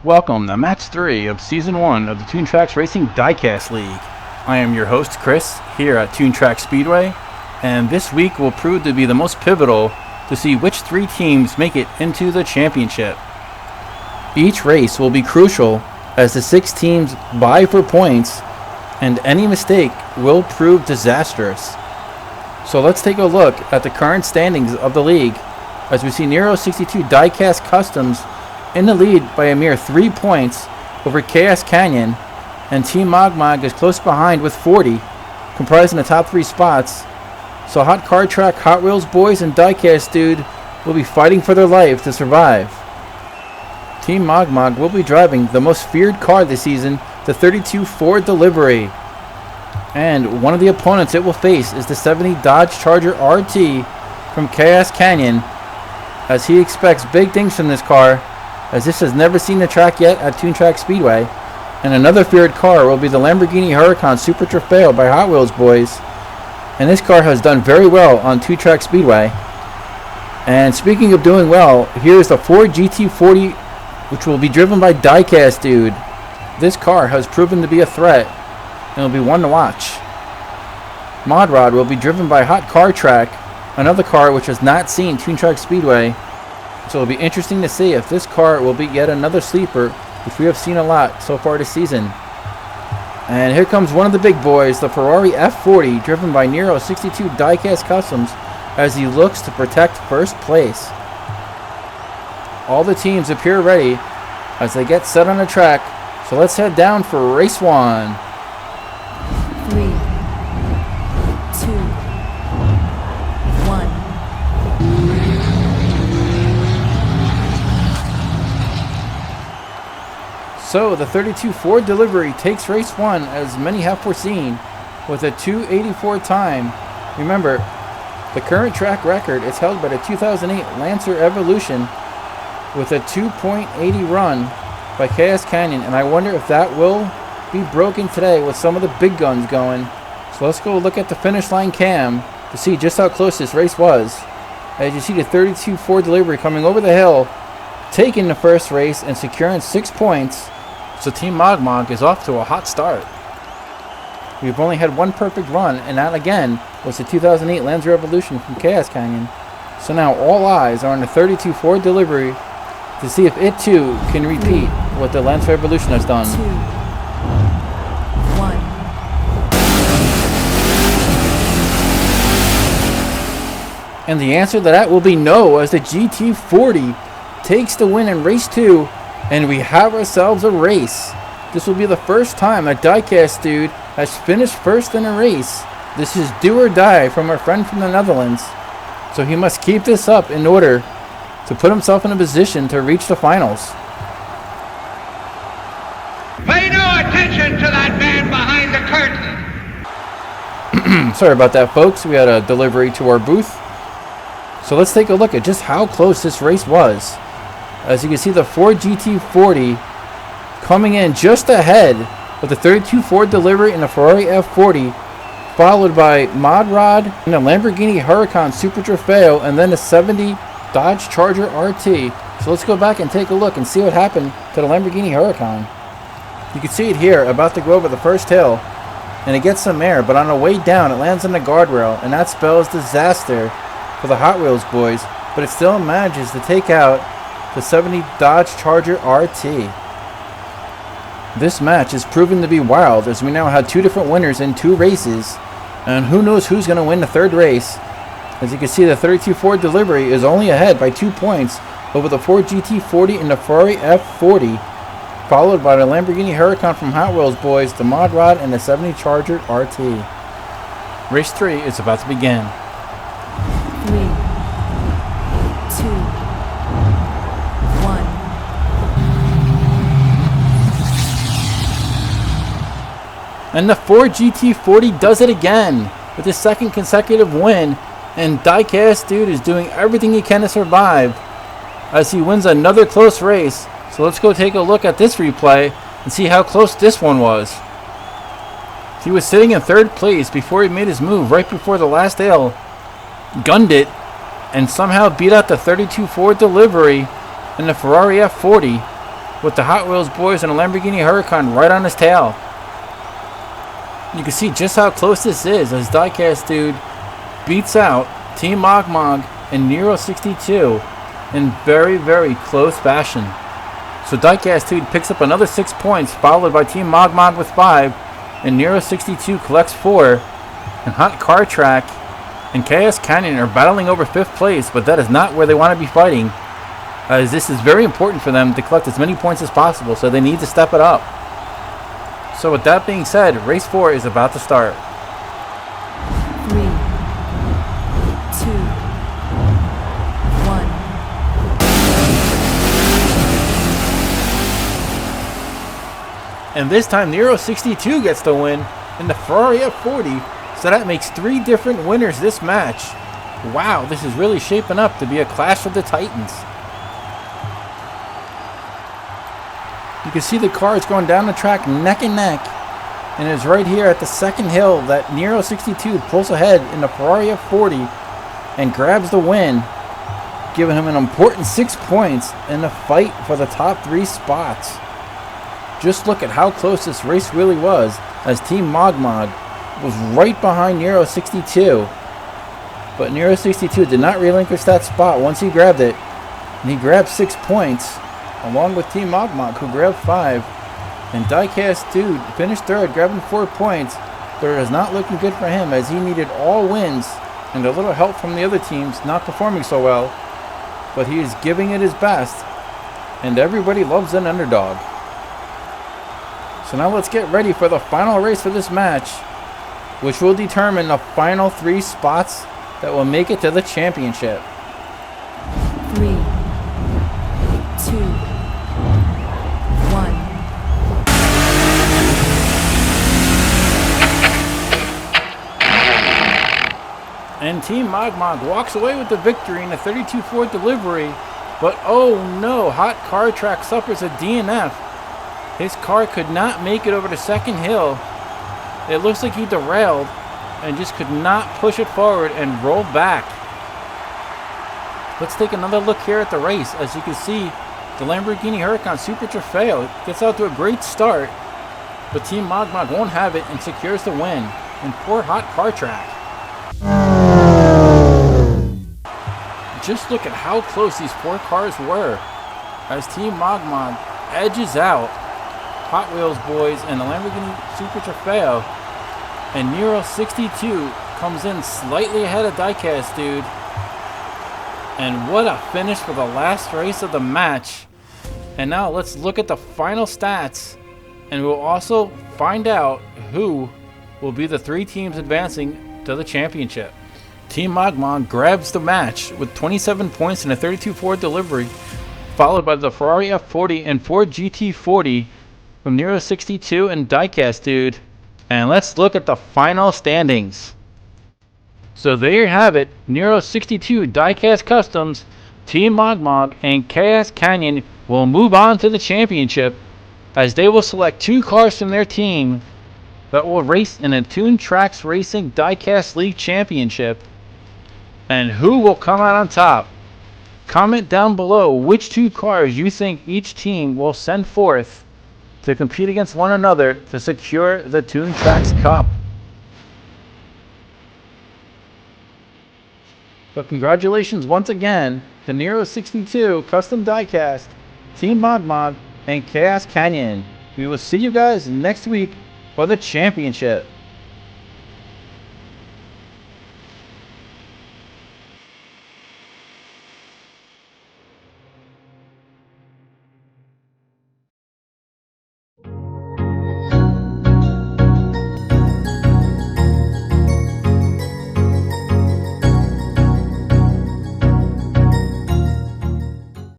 Welcome to Match 3 of Season 1 of the Toon Tracks Racing Diecast League. I am your host, Chris, here at Toon Track Speedway, and this week will prove to be the most pivotal to see which three teams make it into the championship. Each race will be crucial as the 6 teams vie for points, and any mistake will prove disastrous. So let's take a look at the current standings of the league as we see Nero 62 Diecast Customs in the lead by a mere 3 points over Chaos Canyon, and Team Mogmog is close behind with 40, comprising the top 3 spots. So Hot Car Track, Hot Wheels Boys, and Diecast Dude will be fighting for their life to survive. Team Mogmog will be driving the most feared car this season, the 32 Ford Delivery. And one of the opponents it will face is the 70 Dodge Charger RT from Chaos Canyon, as he expects big things from this car, as this has never seen the track yet at Toon Track Speedway. And another feared car will be the Lamborghini Huracan Super Trofeo by Hot Wheels Boys, and this car has done very well on Toon Track Speedway. And speaking of doing well, here's the Ford GT40, which will be driven by Diecast Dude. This car has proven to be a threat and will be one to watch. Mod Rod will be driven by Hot Car Track, another car which has not seen Toon Track Speedway. So it'll be interesting to see if this car will be yet another sleeper, which we have seen a lot so far this season. And here comes one of the big boys, the Ferrari F40, driven by Nero 62 Diecast Customs, as he looks to protect first place. All the teams appear ready as they get set on the track, so let's head down for race 1. 3, 2, 1. So the 32 Ford Delivery takes race 1, as many have foreseen, with a 2:84 time. Remember, the current track record is held by the 2008 Lancer Evolution with a 2.80 run by Chaos Canyon, and I wonder if that will be broken today with some of the big guns going. So let's go look at the finish line cam to see just how close this race was. As you see the 32 Ford Delivery coming over the hill, taking the first race and securing 6 points. So Team Mogmog is off to a hot start. We've only had one perfect run, and that again was the 2008 Lancer Evolution from Chaos Canyon. So now all eyes are on the 32 Ford Delivery to see if it too can repeat what the Lancer Evolution has done. 2, 1. And the answer to that will be no, as the GT40 takes the win in race 2, and we have ourselves a race. This will be the first time a Diecast Dude has finished first in a race. This is do or die from our friend from the Netherlands, so he must keep this up in order to put himself in a position to reach the finals. Pay no attention to that man behind the curtain. Sorry about that, folks. We had a delivery to our booth. So let's take a look at just how close this race was. As you can see, the Ford GT40 coming in just ahead of the 32 Ford Delivery and the Ferrari F40, followed by Mod Rod and the Lamborghini Huracan Super Trofeo, and then the 70 Dodge Charger RT. So let's go back and take a look and see what happened to the Lamborghini Huracan. You can see it here, about to go over the first hill, and it gets some air, but on the way down it lands on the guardrail, and that spells disaster for the Hot Wheels Boys, but it still manages to take out the 70 Dodge Charger RT. This match is proven to be wild, as we now have 2 different winners in 2 races, and who knows who's going to win the third race. As you can see, the 32 Ford Delivery is only ahead by 2 points over the Ford GT40 and the Ferrari F40, followed by the Lamborghini Huracan from Hot Wheels Boys, the Mod Rod, and the 70 Charger RT. Race 3 is about to begin. 3, 2, 1. And the Ford GT40 does it again with his second consecutive win, and Diecast Dude is doing everything he can to survive as he wins another close race. So let's go take a look at this replay and see how close this one was. He was sitting in third place before he made his move right before the last hill, gunned it, and somehow beat out the 32 Ford Delivery and the Ferrari F40. with the Hot Wheels boys and a Lamborghini Huracan right on his tail. You can see just how close this is as Diecast Dude beats out Team Mog Mog and Nero 62 in very, very close fashion. So Diecast Dude picks up another 6 points, followed by Team Mog Mog with 5, and Nero 62 collects 4, and Hot Car Track and Chaos Canyon are battling over 5th place, but that is not where they want to be fighting, as this is very important for them to collect as many points as possible, so they need to step it up. So with that being said, race 4 is about to start. 3, 2, 1. And this time Nero 62 gets the win in the Ferrari F40, so that makes 3 different winners this match. Wow, this is really shaping up to be a clash of the Titans. You can see the cars going down the track neck and neck, and it's right here at the second hill that Nero 62 pulls ahead in the Ferrari F40 and grabs the win, giving him an important 6 points in the fight for the top 3 spots. Just look at how close this race really was, as Team Mog Mog was right behind Nero 62. But Nero 62 did not relinquish that spot once he grabbed it, and he grabbed 6 points, along with Team Mog Mog, who grabbed 5. And Diecast Dude finished 3rd, grabbing 4 points, but it is not looking good for him, as he needed all wins and a little help from the other teams not performing so well. But he is giving it his best, and everybody loves an underdog. So now let's get ready for the final race for this match, which will determine the final 3 spots that will make it to the championship. 3, 2, 1. And Team Mog Mog walks away with the victory in a 32 Ford delivery, but oh no, Hot Car Track suffers a DNF. His car could not make it over the second hill. It looks like he derailed and just could not push it forward and roll back. Let's take another look here at the race. As you can see, the Lamborghini Huracan Super Trofeo gets out to a great start, but Team Mog Mog won't have it and secures the win. And poor Hot Car Track. Just look at how close these 4 cars were, as Team Mog Mog edges out Hot Wheels boys and the Lamborghini Super Trofeo, and Nero 62 comes in slightly ahead of Diecast Dude. And what a finish for the last race of the match. And now let's look at the final stats, and we'll also find out who will be the 3 teams advancing to the championship. Team Mog Mog grabs the match with 27 points in a 32 Ford delivery, followed by the Ferrari F40 and Ford GT40 from Nero 62 and Diecast Dude. And let's look at the final standings. So there you have it, Nero 62, Diecast Customs, Team Mog Mog, and Chaos Canyon will move on to the championship, as they will select 2 cars from their team that will race in a Toon Tracks Racing Diecast League Championship. And who will come out on top? Comment down below which 2 cars you think each team will send forth to compete against one another to secure the Toon Tracks Cup. But congratulations once again to Nero 62, Custom Diecast, Team Mog Mog, and Chaos Canyon. We will see you guys next week for the championship.